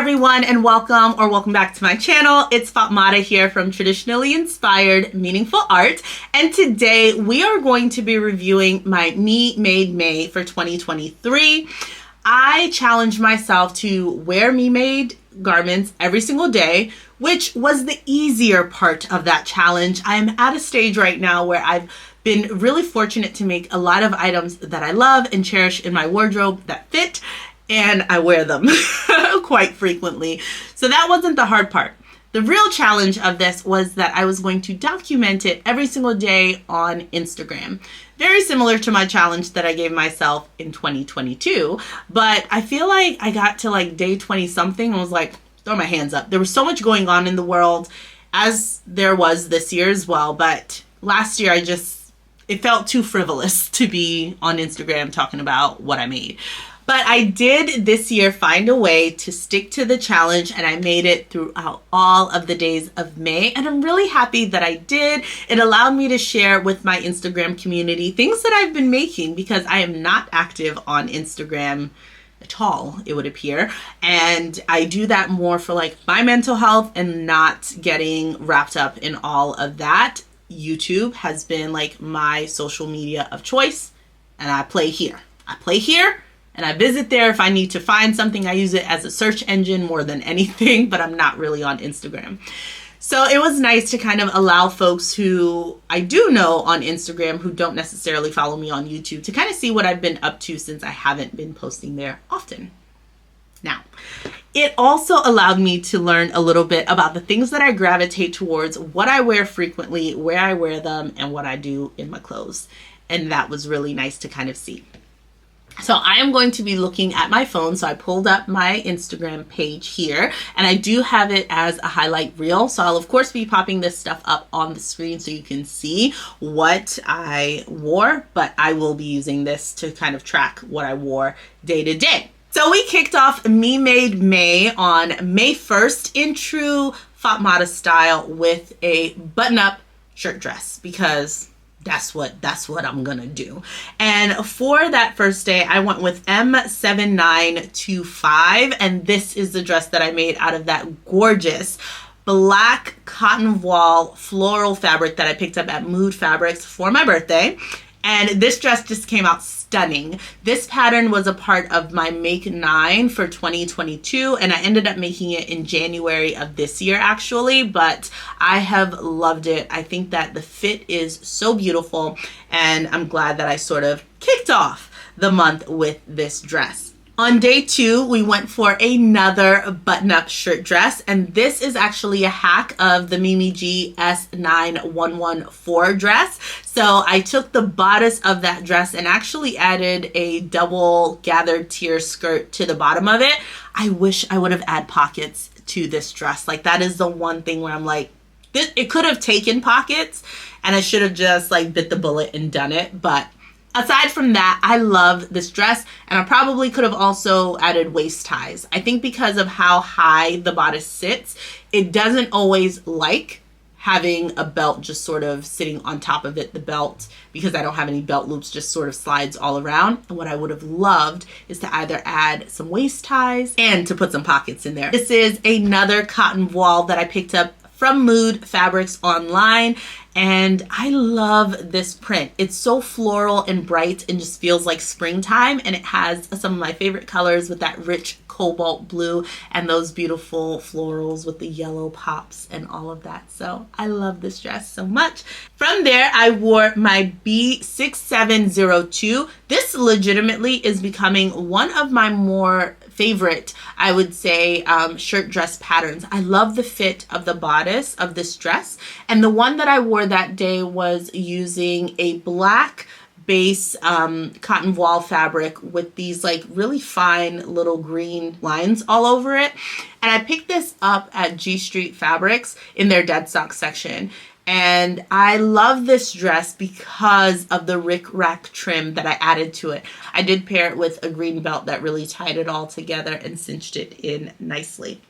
everyone, and welcome back to my channel. It's Fatmata here from Traditionally Inspired Meaningful Art, and today we are going to be reviewing my Me Made May for 2023. I challenged myself to wear Me Made garments every single day, which was the easier part of that challenge. I'm at a stage right now where I've been really fortunate to make a lot of items that I love and cherish in my wardrobe that fit, and I wear them quite frequently. So that wasn't the hard part. The real challenge of this was that I was going to document it every single day on Instagram. Very similar to my challenge that I gave myself in 2022, but I feel like I got to like day 20 something and was like, throw my hands up. There was so much going on in the world, as there was this year as well, but last year it felt too frivolous to be on Instagram talking about what I made. But I did this year find a way to stick to the challenge, and I made it throughout all of the days of May, and I'm really happy that I did. It allowed me to share with my Instagram community things that I've been making, because I am not active on Instagram at all, it would appear, and I do that more for like my mental health and not getting wrapped up in all of that. YouTube has been like my social media of choice, and I play here and I visit there if I need to find something. I use it as a search engine more than anything, but I'm not really on Instagram. So it was nice to kind of allow folks who I do know on Instagram who don't necessarily follow me on YouTube to kind of see what I've been up to, since I haven't been posting there often. Now, it also allowed me to learn a little bit about the things that I gravitate towards, what I wear frequently, where I wear them, and what I do in my clothes. And that was really nice to kind of see. So I am going to be looking at my phone. So I pulled up my Instagram page here, and I do have it as a highlight reel. So I'll of course be popping this stuff up on the screen so you can see what I wore, but I will be using this to kind of track what I wore day to day. So we kicked off Me Made May on May 1st in true Fatmata style with a button-up shirt dress, because that's what I'm gonna do. And for that first day, I went with M7925, and this is the dress that I made out of that gorgeous black cotton voile floral fabric that I picked up at Mood Fabrics for my birthday. And this dress just came out stunning. This pattern was a part of my Make 9 for 2022, and I ended up making it in January of this year actually, but I have loved it. I think that the fit is so beautiful, and I'm glad that I sort of kicked off the month with this dress. On day 2, we went for another button-up shirt dress, and this is actually a hack of the Mimi G S9114 dress. So I took the bodice of that dress and actually added a double gathered tier skirt to the bottom of it. I wish I would have added pockets to this dress. Like, that is the one thing where I'm like, it could have taken pockets, and I should have just like bit the bullet and done it. But aside from that, I love this dress, and I probably could have also added waist ties. I think because of how high the bodice sits, it doesn't always like having a belt just sort of sitting on top of it. The belt, because I don't have any belt loops, just sort of slides all around. And what I would have loved is to either add some waist ties and to put some pockets in there. This is another cotton voile that I picked up from Mood Fabrics online, and I love this print. It's so floral and bright and just feels like springtime, and it has some of my favorite colors with that rich cobalt blue and those beautiful florals with the yellow pops and all of that. So I love this dress so much. From there, I wore my B6702. This legitimately is becoming one of my more favorite, I would say, shirt dress patterns. I love the fit of the bodice of this dress, and the one that I wore that day was using a black base cotton voile fabric with these like really fine little green lines all over it. And I picked this up at G Street Fabrics in their dead stock section. And I love this dress because of the rick-rack trim that I added to it. I did pair it with a green belt that really tied it all together and cinched it in nicely.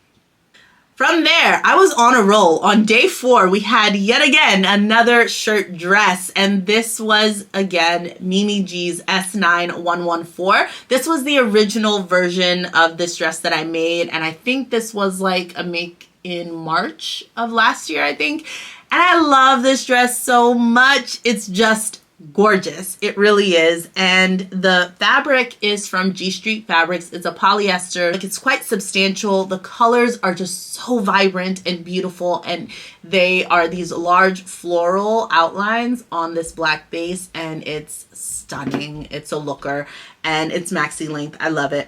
From there, I was on a roll. On day 4, we had yet again another shirt dress, and this was again Mimi G's S9114. This was the original version of this dress that I made, and I think this was like a make in March of last year, I think. And I love this dress so much. It's just gorgeous. It really is. And the fabric is from G Street Fabrics. It's a polyester. Like, it's quite substantial. The colors are just so vibrant and beautiful, and they are these large floral outlines on this black base, and it's stunning. It's a looker, and it's maxi length. I love it.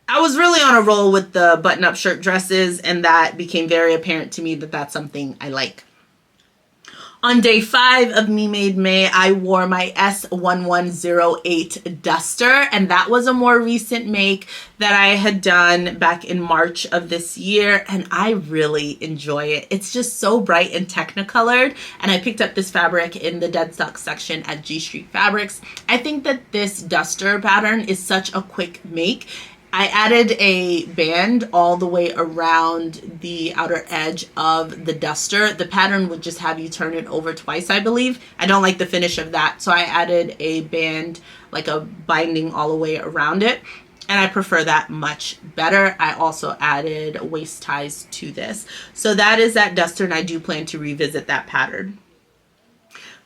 I was really on a roll with the button-up shirt dresses, and that became very apparent to me that that's something I like. On day 5 of Me Made May, I wore my S1108 duster, and that was a more recent make that I had done back in March of this year, and I really enjoy it. It's just so bright and technicolored, and I picked up this fabric in the dead stock section at G Street Fabrics. I think that this duster pattern is such a quick make. I added a band all the way around the outer edge of the duster. The pattern would just have you turn it over twice, I believe. I don't like the finish of that, so I added a band, like a binding all the way around it, and I prefer that much better. I also added waist ties to this. So that is that duster, and I do plan to revisit that pattern.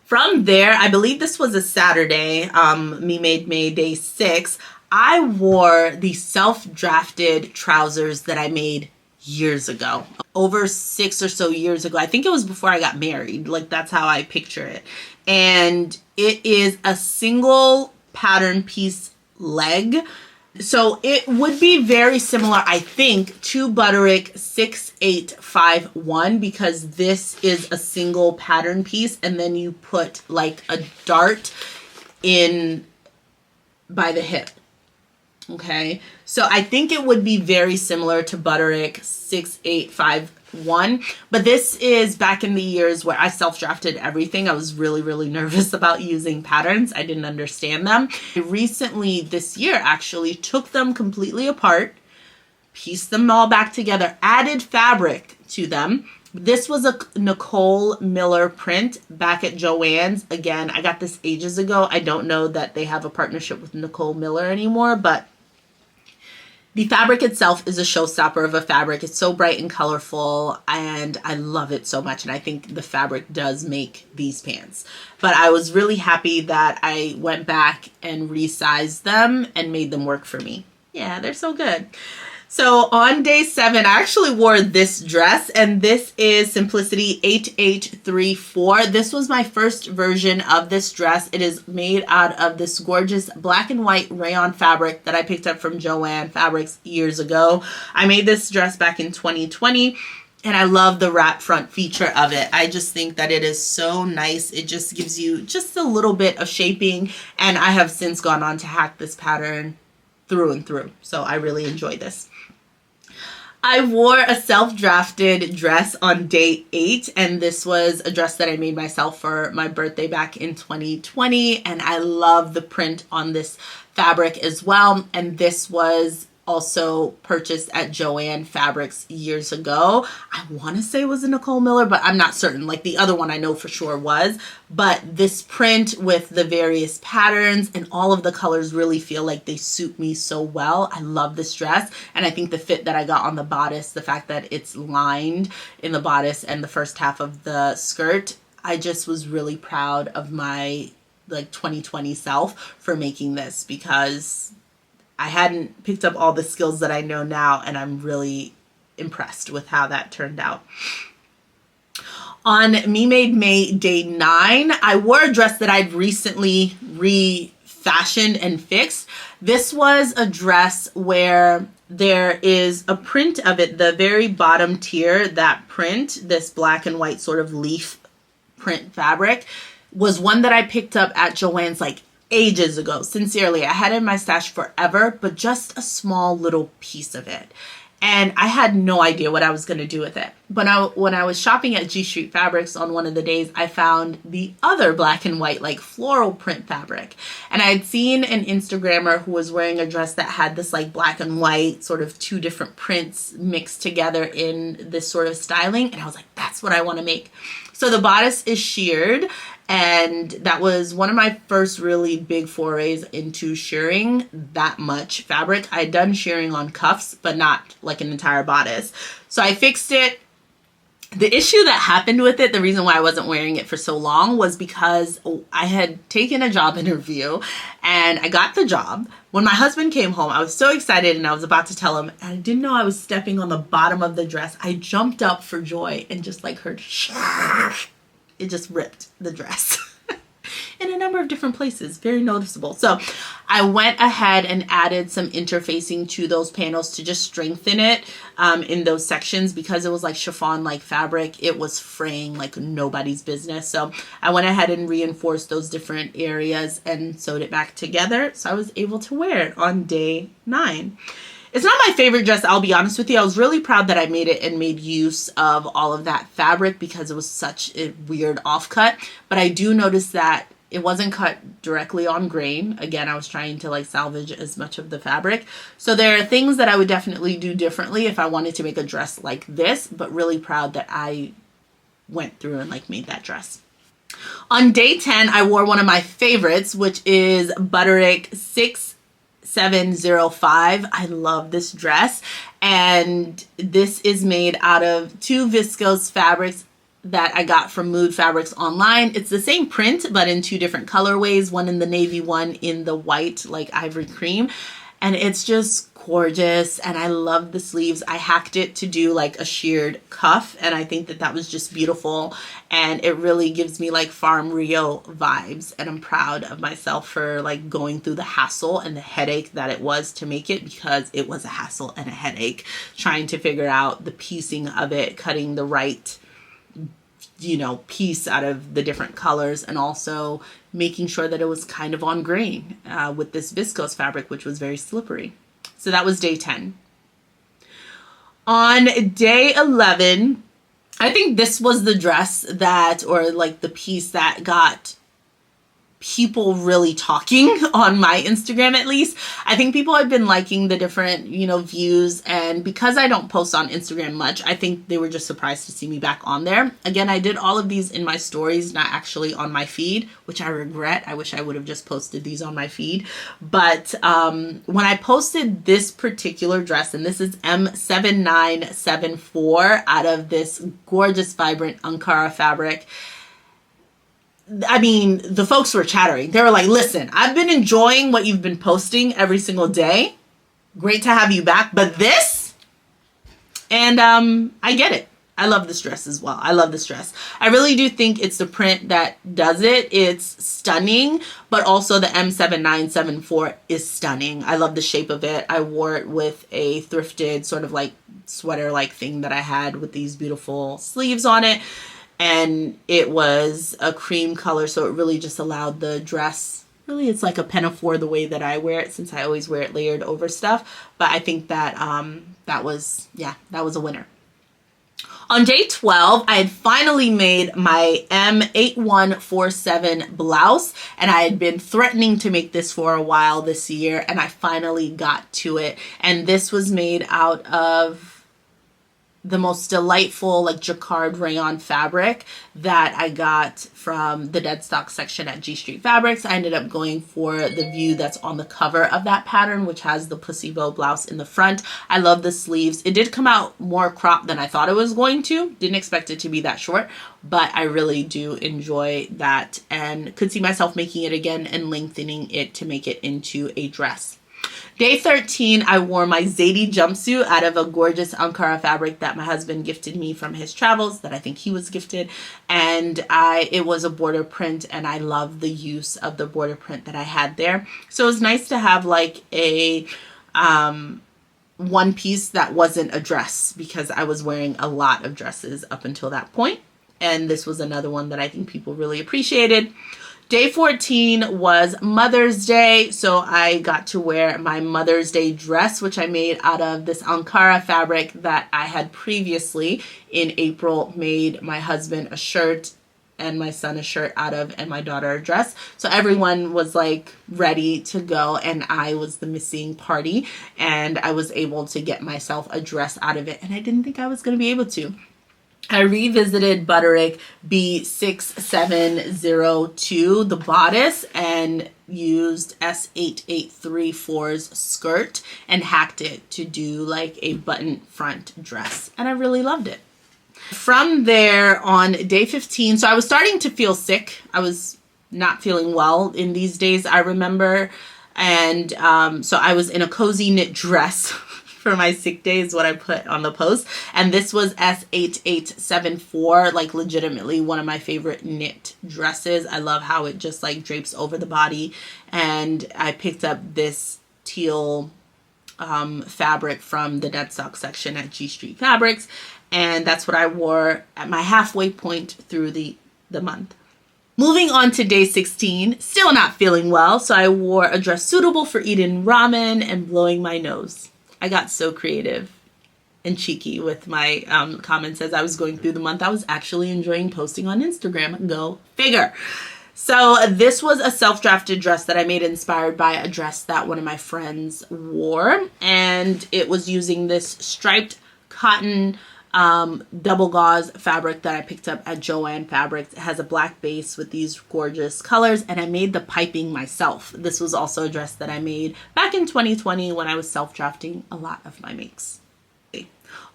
From there, I believe this was a Saturday, Me Made May day 6, I wore the self-drafted trousers that I made years ago, over 6 or so years ago. I think it was before I got married. Like, that's how I picture it. And it is a single pattern piece leg. So it would be very similar, I think, to Butterick 6851, because this is a single pattern piece, and then you put like a dart in by the hip. Okay, so I think it would be very similar to Butterick 6851, but this is back in the years where I self-drafted everything. I was really, really nervous about using patterns. I didn't understand them. I recently, this year, actually took them completely apart, pieced them all back together, added fabric to them. This was a Nicole Miller print back at Joann's. Again, I got this ages ago. I don't know that they have a partnership with Nicole Miller anymore, but the fabric itself is a showstopper of a fabric. It's so bright and colorful, and I love it so much. And I think the fabric does make these pants. But I was really happy that I went back and resized them and made them work for me. Yeah, they're so good. So on day 7, I actually wore this dress, and this is Simplicity 8834. This was my first version of this dress. It is made out of this gorgeous black and white rayon fabric that I picked up from Joann Fabrics years ago. I made this dress back in 2020. And I love the wrap front feature of it. I just think that it is so nice. It just gives you just a little bit of shaping, and I have since gone on to hack this pattern through and through. So I really enjoy this. I wore a self-drafted dress on day 8, and this was a dress that I made myself for my birthday back in 2020, and I love the print on this fabric as well. And this was also purchased at Joann Fabrics years ago. I want to say it was a Nicole Miller, but I'm not certain. Like, the other one I know for sure was. But this print with the various patterns and all of the colors really feel like they suit me so well. I love this dress, and I think the fit that I got on the bodice, the fact that it's lined in the bodice and the first half of the skirt, I just was really proud of my like 2020 self for making this, because I hadn't picked up all the skills that I know now, and I'm really impressed with how that turned out. On Me Made May day 9, I wore a dress that I'd recently refashioned and fixed. This was a dress where there is a print of it, the very bottom tier, that print, this black and white sort of leaf print fabric, was one that I picked up at Joann's like ages ago. Sincerely, I had it in my stash forever, but just a small little piece of it. and I had no idea what I was going to do with it. But when I was shopping at G Street Fabrics on one of the days, I found the other black and white, like floral print fabric. And I had seen an Instagrammer who was wearing a dress that had this like black and white sort of two different prints mixed together in this sort of styling. And I was like, that's what I want to make. So the bodice is sheared, and that was one of my first really big forays into shearing that much fabric. I had done shearing on cuffs, but not like an entire bodice. So I fixed it. The issue that happened with it, the reason why I wasn't wearing it for so long, was because I had taken a job interview and I got the job. When my husband came home, I was so excited and I was about to tell him, and I didn't know I was stepping on the bottom of the dress. I jumped up for joy and just like heard, it just ripped the dress in a number of different places. Very noticeable. So I went ahead and added some interfacing to those panels to just strengthen it in those sections, because it was like chiffon like fabric. It was fraying like nobody's business. So I went ahead and reinforced those different areas and sewed it back together. So I was able to wear it on day 9. It's not my favorite dress, I'll be honest with you. I was really proud that I made it and made use of all of that fabric because it was such a weird offcut. But I do notice that it wasn't cut directly on grain. Again, I was trying to like salvage as much of the fabric. So there are things that I would definitely do differently if I wanted to make a dress like this, but really proud that I went through and like made that dress. On day 10, I wore one of my favorites, which is Butterick 6705. I love this dress. And this is made out of 2 viscose fabrics that I got from Mood Fabrics online. It's the same print, but in 2 different colorways, one in the navy, one in the white, like ivory cream. And it's just gorgeous. And I love the sleeves. I hacked it to do like a sheared cuff. And I think that that was just beautiful. And it really gives me like Farm Rio vibes. And I'm proud of myself for like going through the hassle and the headache that it was to make it, because it was a hassle and a headache trying to figure out the piecing of it, cutting the right piece out of the different colors, and also making sure that it was kind of on grain with this viscose fabric, which was very slippery. So that was day 10. On day 11, I think this was the dress that, or like the piece that got people really talking on my Instagram, at least. I think people have been liking the different, views. And because I don't post on Instagram much, I think they were just surprised to see me back on there. Again, I did all of these in my stories, not actually on my feed, which I regret. I wish I would have just posted these on my feed. But when I posted this particular dress, and this is M7974 out of this gorgeous, vibrant Ankara fabric, I mean, the folks were chattering. They were like, listen, I've been enjoying what you've been posting every single day. Great to have you back. But this, and I get it. I love this dress as well. I love this dress. I really do think it's the print that does it. It's stunning, but also the M7974 is stunning. I love the shape of it. I wore it with a thrifted sort of like sweater-like thing that I had with these beautiful sleeves on it. And it was a cream color, so it really just allowed the dress, really it's like a pinafore the way that I wear it, since I always wear it layered over stuff. But I think that that was a winner. On day 12, I had finally made my M8147 blouse, and I had been threatening to make this for a while this year, and I finally got to it. And this was made out of the most delightful like jacquard rayon fabric that I got from the dead stock section at G Street Fabrics. I ended up going for the view that's on the cover of that pattern, which has the pussy bow blouse in the front. I love the sleeves. It did come out more cropped than I thought it was going to. Didn't expect it to be that short, but I really do enjoy that and could see myself making it again and lengthening it to make it into a dress. Day 13, I wore my Zadie jumpsuit out of a gorgeous Ankara fabric that my husband gifted me from his travels, that I think he was gifted. And it was a border print, and I love the use of the border print that I had there. So it was nice to have like a one piece that wasn't a dress, because I was wearing a lot of dresses up until that point. And this was another one that I think people really appreciated. Day 14 was Mother's Day, so I got to wear my Mother's Day dress, which I made out of this Ankara fabric that I had previously in April made my husband a shirt and my son a shirt out of, and my daughter a dress. So everyone was like ready to go, and I was the missing party, and I was able to get myself a dress out of it, and I didn't think I was going to be able to. I revisited Butterick B6702, the bodice, and used S8834's skirt and hacked it to do like a button front dress. And I really loved it. From there on day 15, so I was starting to feel sick. I was not feeling well in these days, I remember. And so I was in a cozy knit dress for my sick days, what I put on the post. And this was S8874, like legitimately one of my favorite knit dresses. I love how it just like drapes over the body. And I picked up this teal fabric from the dead stock section at G Street Fabrics. And that's what I wore at my halfway point through the month. Moving on to day 16, still not feeling well. So I wore a dress suitable for eating ramen and blowing my nose. I got so creative and cheeky with my comments as I was going through the month. I was actually enjoying posting on Instagram. Go figure. So this was a self-drafted dress that I made inspired by a dress that one of my friends wore. And it was using this striped cotton double gauze fabric that I picked up at Joann Fabrics. It has a black base with these gorgeous colors, and I made the piping myself. This was also a dress that I made back in 2020 when I was self-drafting a lot of my makes.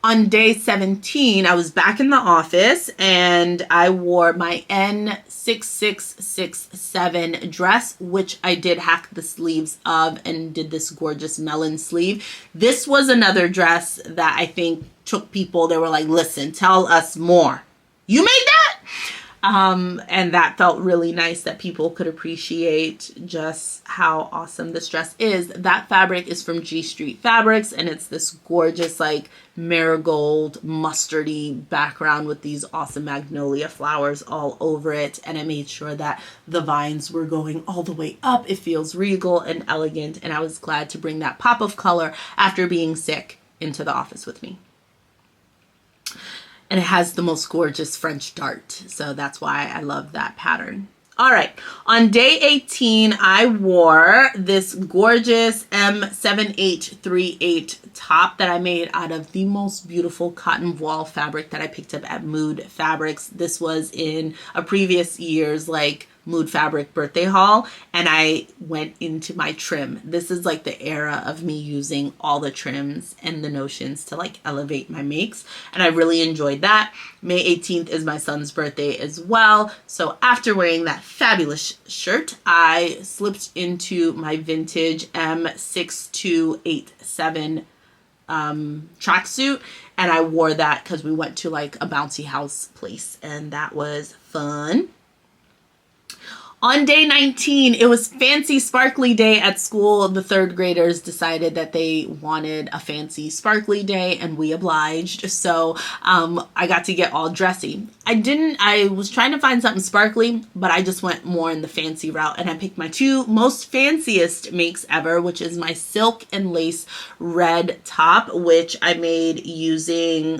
On day 17, I was back in the office and I wore my N6667 dress, which I did hack the sleeves of and did this gorgeous melon sleeve. This was another dress that I think took people, they were like, listen, tell us more. You made that? And that felt really nice that people could appreciate just how awesome this dress is. That fabric is from G Street Fabrics, and it's this gorgeous like marigold mustardy background with these awesome magnolia flowers all over it. And I made sure that the vines were going all the way up. It feels regal and elegant, and I was glad to bring that pop of color after being sick into the office with me. And it has the most gorgeous French dart. So that's why I love that pattern. All right. On day 18, I wore this gorgeous M7838 top that I made out of the most beautiful cotton voile fabric that I picked up at Mood Fabrics. This was in a previous year's like Mood Fabric birthday haul, and I went into my trim. This is like the era of me using all the trims and the notions to like elevate my makes, and I really enjoyed that. May 18th is my son's birthday as well, so after wearing that fabulous shirt, I slipped into my vintage M6287 tracksuit, and I wore that because we went to like a bouncy house place, and that was fun. On day 19, it was fancy sparkly day at school. The third graders decided that they wanted a fancy sparkly day, and we obliged. So I got to get all dressy. I was trying to find something sparkly, but I just went more in the fancy route, and I picked my two most fanciest makes ever, which is my silk and lace red top, which I made using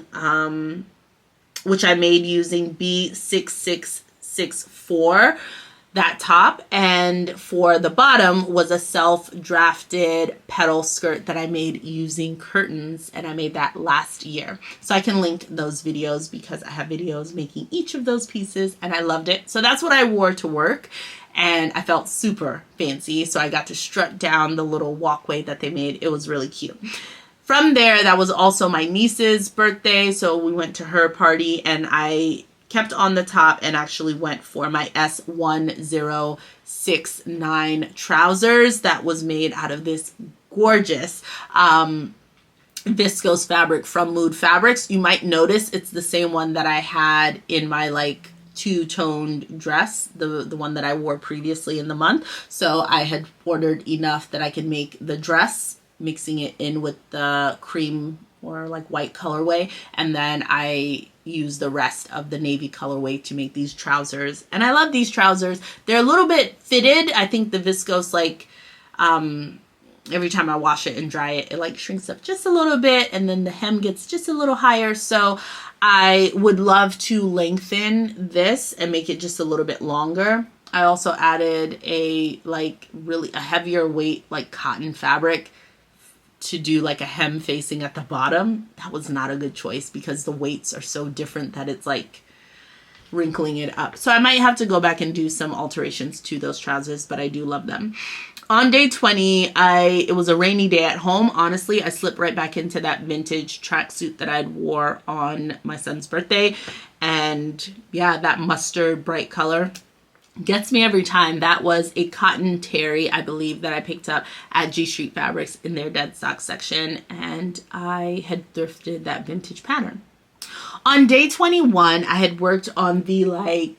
B6664. That top, and for the bottom was a self-drafted petal skirt that I made using curtains, and I made that last year. So I can link those videos because I have videos making each of those pieces, and I loved it. So that's what I wore to work, and I felt super fancy. So I got to strut down the little walkway that they made. It was really cute. From there, that was also my niece's birthday, so we went to her party, and I kept on the top and actually went for my S1069 trousers that was made out of this gorgeous viscose fabric from Mood Fabrics. You might notice it's the same one that I had in my like two-toned dress, the one that I wore previously in the month. So I had ordered enough that I could make the dress, mixing it in with the cream or like white colorway, and then I use the rest of the navy colorway to make these trousers. And I love these trousers. They're a little bit fitted. I think the viscose, like, every time I wash it and dry it, it like shrinks up just a little bit, and then the hem gets just a little higher. So I would love to lengthen this and make it just a little bit longer. I also added a heavier weight like cotton fabric to do like a hem facing at the bottom. That was not a good choice because the weights are so different that it's like wrinkling it up. So I might have to go back and do some alterations to those trousers, but I do love them. On day 20, it was a rainy day at home. Honestly, I slipped right back into that vintage tracksuit that I'd wore on my son's birthday. And yeah, that mustard bright color gets me every time. That was a cotton terry, I believe, that I picked up at G Street Fabrics in their dead stock section, and I had thrifted that vintage pattern. On day 21, I had worked on the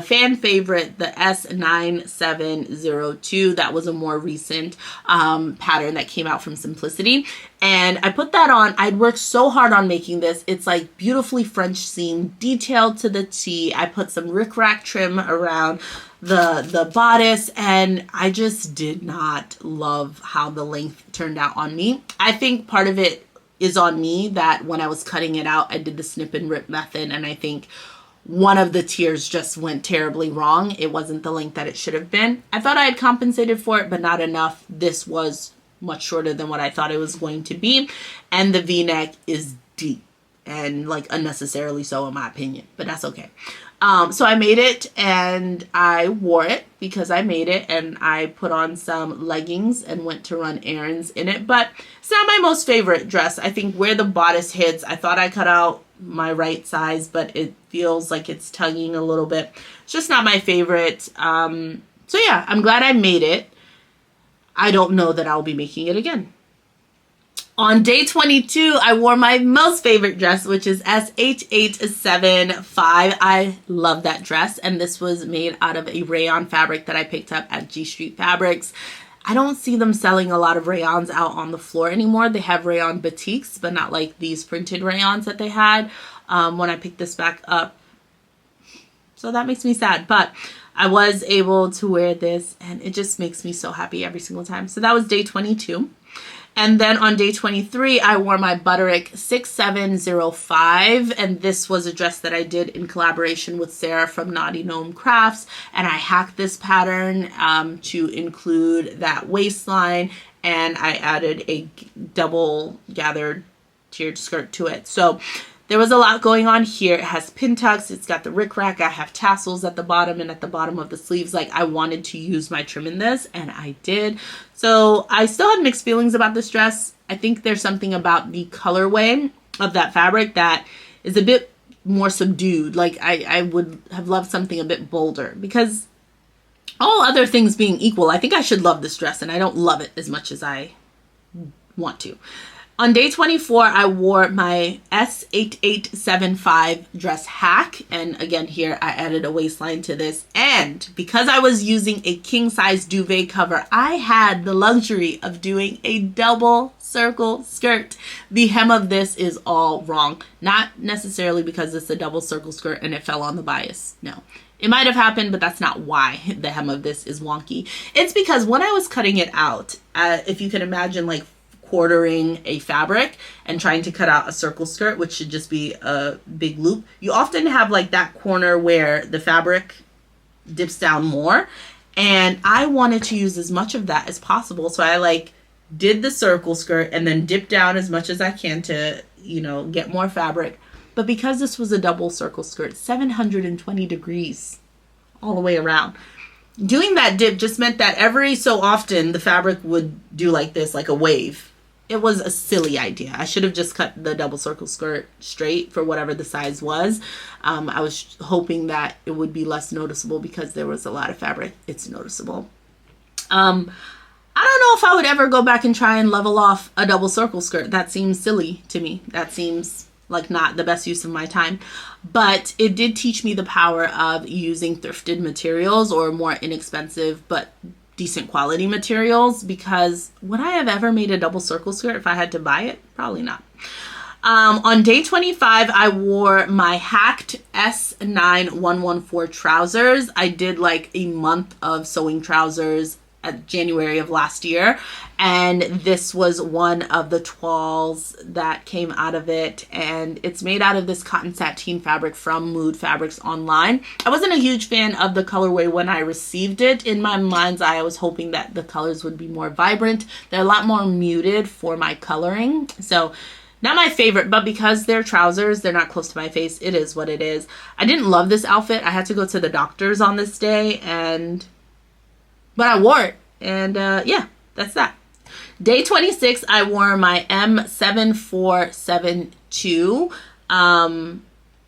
fan favorite, the S9702. That was a more recent pattern that came out from Simplicity. And I put that on. I'd worked so hard on making this. It's like beautifully French seam, detailed to the T. I put some rickrack trim around the bodice, and I just did not love how the length turned out on me. I think part of it is on me that when I was cutting it out, I did the snip and rip method, and I think one of the tiers just went terribly wrong. It wasn't the length that it should have been. I thought I had compensated for it, but not enough. This was much shorter than what I thought it was going to be, and the V-neck is deep and like unnecessarily so in my opinion, but that's okay. So I made it and I wore it because I made it, and I put on some leggings and went to run errands in it. But it's not my most favorite dress. I think where the bodice hits, I thought I cut out my right size, but it feels like it's tugging a little bit. It's just not my favorite. So yeah, I'm glad I made it. I don't know that I'll be making it again. On day 22, I wore my most favorite dress, which is SH875. I love that dress, and this was made out of a rayon fabric that I picked up at G Street Fabrics. I don't see them selling a lot of rayons out on the floor anymore. They have rayon batiks, but not like these printed rayons that they had when I picked this back up. So that makes me sad, but I was able to wear this, and it just makes me so happy every single time. So that was day 22. And then on day 23, I wore my Butterick 6705, and this was a dress that I did in collaboration with Sarah from Naughty Gnome Crafts, and I hacked this pattern to include that waistline, and I added a double gathered tiered skirt to it. So there was a lot going on here. It has pin tucks, it's got the rickrack, I have tassels at the bottom and at the bottom of the sleeves. Like, I wanted to use my trim in this, and I did. So I still had mixed feelings about this dress. I think there's something about the colorway of that fabric that is a bit more subdued. Like, I would have loved something a bit bolder, because all other things being equal, I think I should love this dress, and I don't love it as much as I want to. On day 24, I wore my S8875 dress hack. And again, here I added a waistline to this. And because I was using a king size duvet cover, I had the luxury of doing a double circle skirt. The hem of this is all wrong. Not necessarily because it's a double circle skirt and it fell on the bias. No. It might have happened, but that's not why the hem of this is wonky. It's because when I was cutting it out, if you can imagine like quartering a fabric and trying to cut out a circle skirt, which should just be a big loop, you often have like that corner where the fabric dips down more, and I wanted to use as much of that as possible. So I like did the circle skirt and then dipped down as much as I can to, you know, get more fabric. But because this was a double circle skirt, 720 degrees all the way around, doing that dip just meant that every so often the fabric would do like this, like a wave. It was a silly idea. I should have just cut the double circle skirt straight for whatever the size was. I was hoping that it would be less noticeable because there was a lot of fabric. It's noticeable. I don't know if I would ever go back and try and level off a double circle skirt. That seems silly to me. That seems like not the best use of my time. But it did teach me the power of using thrifted materials or more inexpensive but decent quality materials, because would I have ever made a double circle skirt if I had to buy it? Probably not. On day 25, I wore my hacked S9114 trousers. I did like a month of sewing trousers at January of last year, and this was one of the toiles that came out of it, and it's made out of this cotton sateen fabric from Mood Fabrics online. I wasn't a huge fan of the colorway when I received it. In my mind's eye, I was hoping that the colors would be more vibrant. They're a lot more muted for my coloring, so not my favorite, but because they're trousers, they're not close to my face, it is what it is. I didn't love this outfit. I had to go to the doctor's on this day, but I wore it, and yeah, that's that. Day 26, I wore my M7472,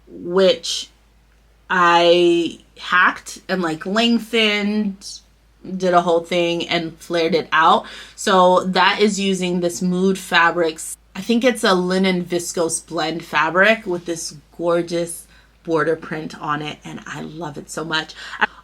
which I hacked and like lengthened, did a whole thing and flared it out. So that is using this Mood Fabrics, I think it's a linen viscose blend fabric with this gorgeous border print on it, and I love it so much.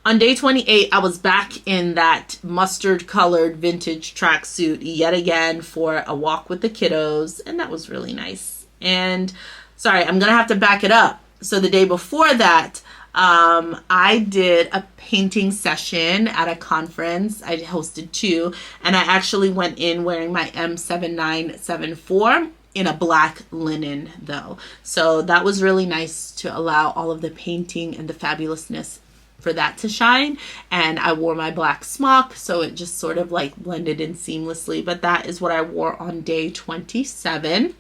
On day 28, I was back in that mustard colored vintage tracksuit yet again for a walk with the kiddos, and that was really nice. And sorry, I'm gonna have to back it up. So the day before that, I did a painting session at a conference. I hosted two, and I actually went in wearing my M7974 in a black linen though. So that was really nice to allow all of the painting and the fabulousness for that to shine. And I wore my black smock, so it just sort of like blended in seamlessly. But that is what I wore on day 27.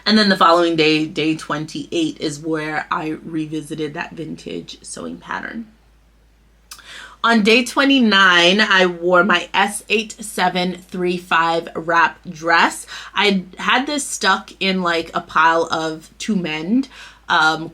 And then the following day, day 28, is where I revisited that vintage sewing pattern. On day 29, I wore my S8735 wrap dress. I had this stuck in like a pile of to mend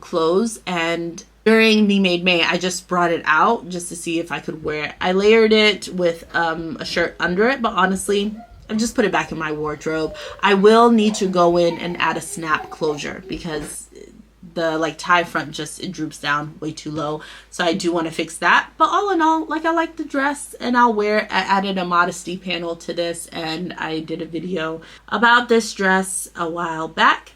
clothes, and during Me Made May, I just brought it out just to see if I could wear it. I layered it with a shirt under it, but honestly, I've just put it back in my wardrobe. I will need to go in and add a snap closure because the like tie front it droops down way too low. So I do want to fix that. But all in all, like, I like the dress and I'll wear it. I added a modesty panel to this, and I did a video about this dress a while back.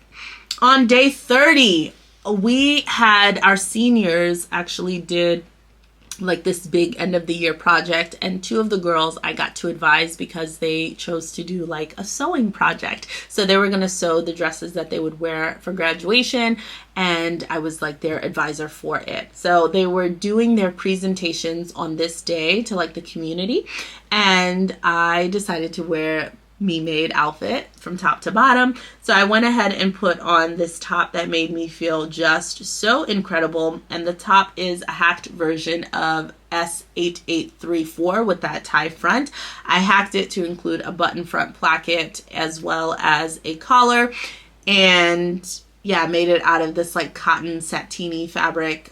On day 30, we had our seniors actually did like this big end of the year project, and two of the girls I got to advise because they chose to do like a sewing project. So they were going to sew the dresses that they would wear for graduation, and I was like their advisor for it. So they were doing their presentations on this day to like the community, and I decided to wear Me Made outfit from top to bottom. So I went ahead and put on this top that made me feel just so incredible, and the top is a hacked version of S8834 with that tie front. I hacked it to include a button front placket as well as a collar, and yeah, made it out of this like cotton satiny fabric.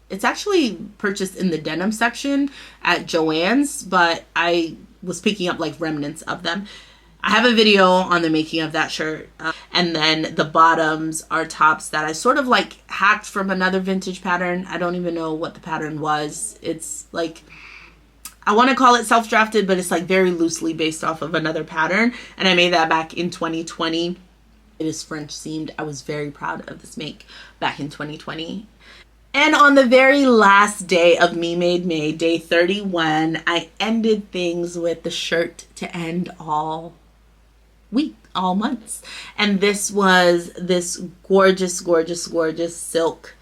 It's actually purchased in the denim section at Joann's, but I was picking up like remnants of them. I have a video on the making of that shirt. And then the bottoms are tops that I sort of like hacked from another vintage pattern. I don't even know what the pattern was. It's like, I want to call it self-drafted, but it's like very loosely based off of another pattern. And I made that back in 2020. It is French seamed. I was very proud of this make back in 2020. And on the very last day of Me Made May, day 31, I ended things with the shirt to end all week, all months. And this was this gorgeous, gorgeous, gorgeous silk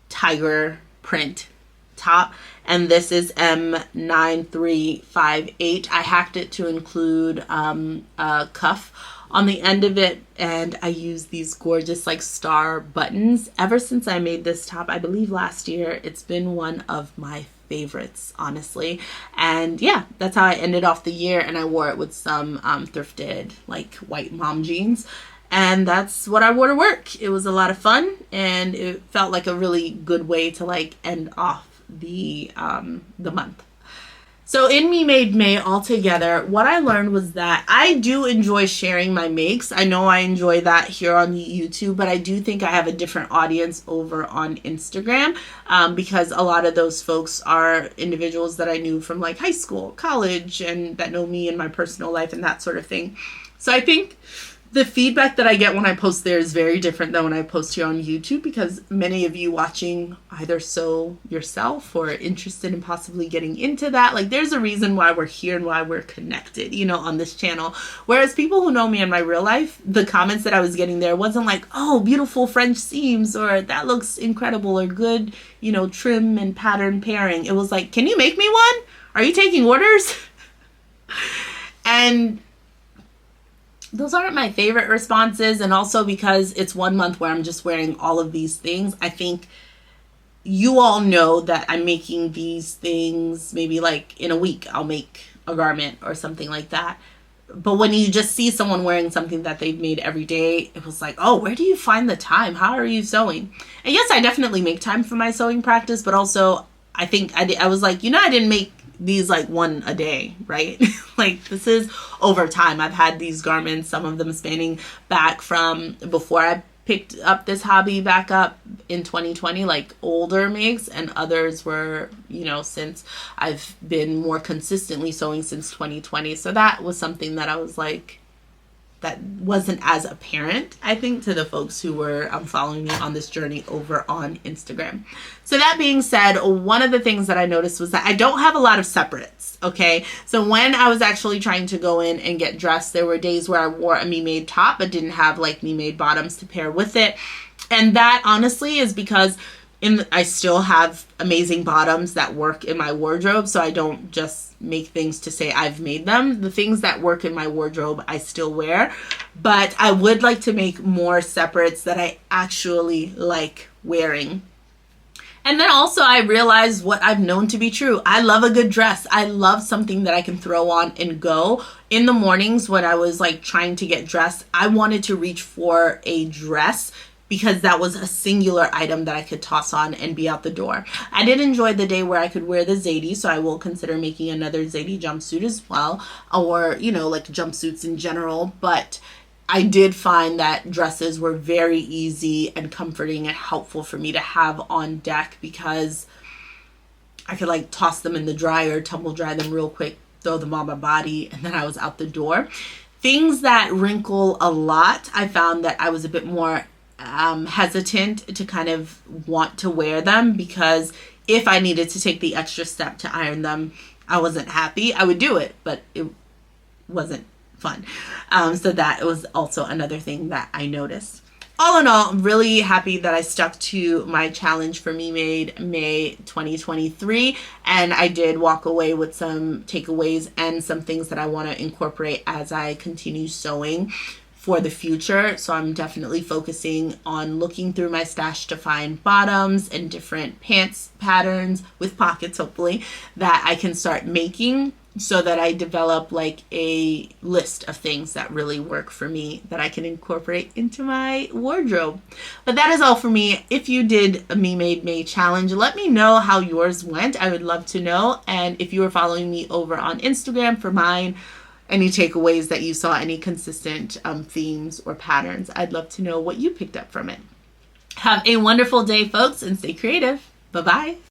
tiger print top. And this is M9358. I hacked it to include a cuff on the end of it, and I use these gorgeous like star buttons. Ever since I made this top, I believe last year, it's been one of my favorites, honestly. And yeah, that's how I ended off the year, and I wore it with some thrifted like white mom jeans, and that's what I wore to work. It was a lot of fun, and it felt like a really good way to like end off the month. So in Me Made May altogether, what I learned was that I do enjoy sharing my makes. I know I enjoy that here on YouTube, but I do think I have a different audience over on Instagram because a lot of those folks are individuals that I knew from like high school, college, and that know me in my personal life and that sort of thing. So I think The feedback that I get when I post there is very different than when I post here on YouTube, because many of you watching either sew yourself or interested in possibly getting into that. Like, there's a reason why we're here and why we're connected, you know, on this channel. Whereas people who know me in my real life, the comments that I was getting there wasn't like, oh, beautiful French seams, or that looks incredible, or good, you know, trim and pattern pairing. It was like, can you make me one? Are you taking orders? And those aren't my favorite responses. And also because it's 1 month where I'm just wearing all of these things, I think you all know that I'm making these things maybe like in a week. I'll make a garment or something like that. But when you just see someone wearing something that they've made every day, it was like, oh, where do you find the time? How are you sewing? And yes, I definitely make time for my sewing practice, but also I think I was like, you know, I didn't make these like one a day, right? Like, this is over time. I've had these garments, some of them spanning back from before I picked up this hobby back up in 2020, like older makes, and others were, you know, since I've been more consistently sewing since 2020. So that was something that I was like, that wasn't as apparent, I think, to the folks who were following me on this journey over on Instagram. So that being said, one of the things that I noticed was that I don't have a lot of separates, okay? So when I was actually trying to go in and get dressed, there were days where I wore a me-made top but didn't have like me-made bottoms to pair with it. And that honestly is because I still have amazing bottoms that work in my wardrobe, so I don't just make things to say I've made them. The things that work in my wardrobe I still wear, but I would like to make more separates that I actually like wearing. And then also I realized what I've known to be true. I love a good dress. I love something that I can throw on and go. In the mornings when I was like trying to get dressed, I wanted to reach for a dress because that was a singular item that I could toss on and be out the door. I did enjoy the day where I could wear the Zadie, so I will consider making another Zadie jumpsuit as well, or, you know, like jumpsuits in general. But I did find that dresses were very easy and comforting and helpful for me to have on deck, because I could like toss them in the dryer, tumble dry them real quick, throw them on my body, and then I was out the door. Things that wrinkle a lot, I found that I was a bit more hesitant to kind of want to wear them, because if I needed to take the extra step to iron them, I wasn't happy. I would do it, but it wasn't fun. So that was also another thing that I noticed. All in all, I'm really happy that I stuck to my challenge for Me Made May 2023, and I did walk away with some takeaways and some things that I want to incorporate as I continue sewing for the future. So I'm definitely focusing on looking through my stash to find bottoms and different pants patterns with pockets, hopefully, that I can start making, so that I develop like a list of things that really work for me that I can incorporate into my wardrobe. But that is all for me. If you did a Me Made May challenge, let me know how yours went. I would love to know. And if you are following me over on Instagram for mine, any takeaways that you saw, any consistent themes or patterns, I'd love to know what you picked up from it. Have a wonderful day, folks, and stay creative. Bye-bye.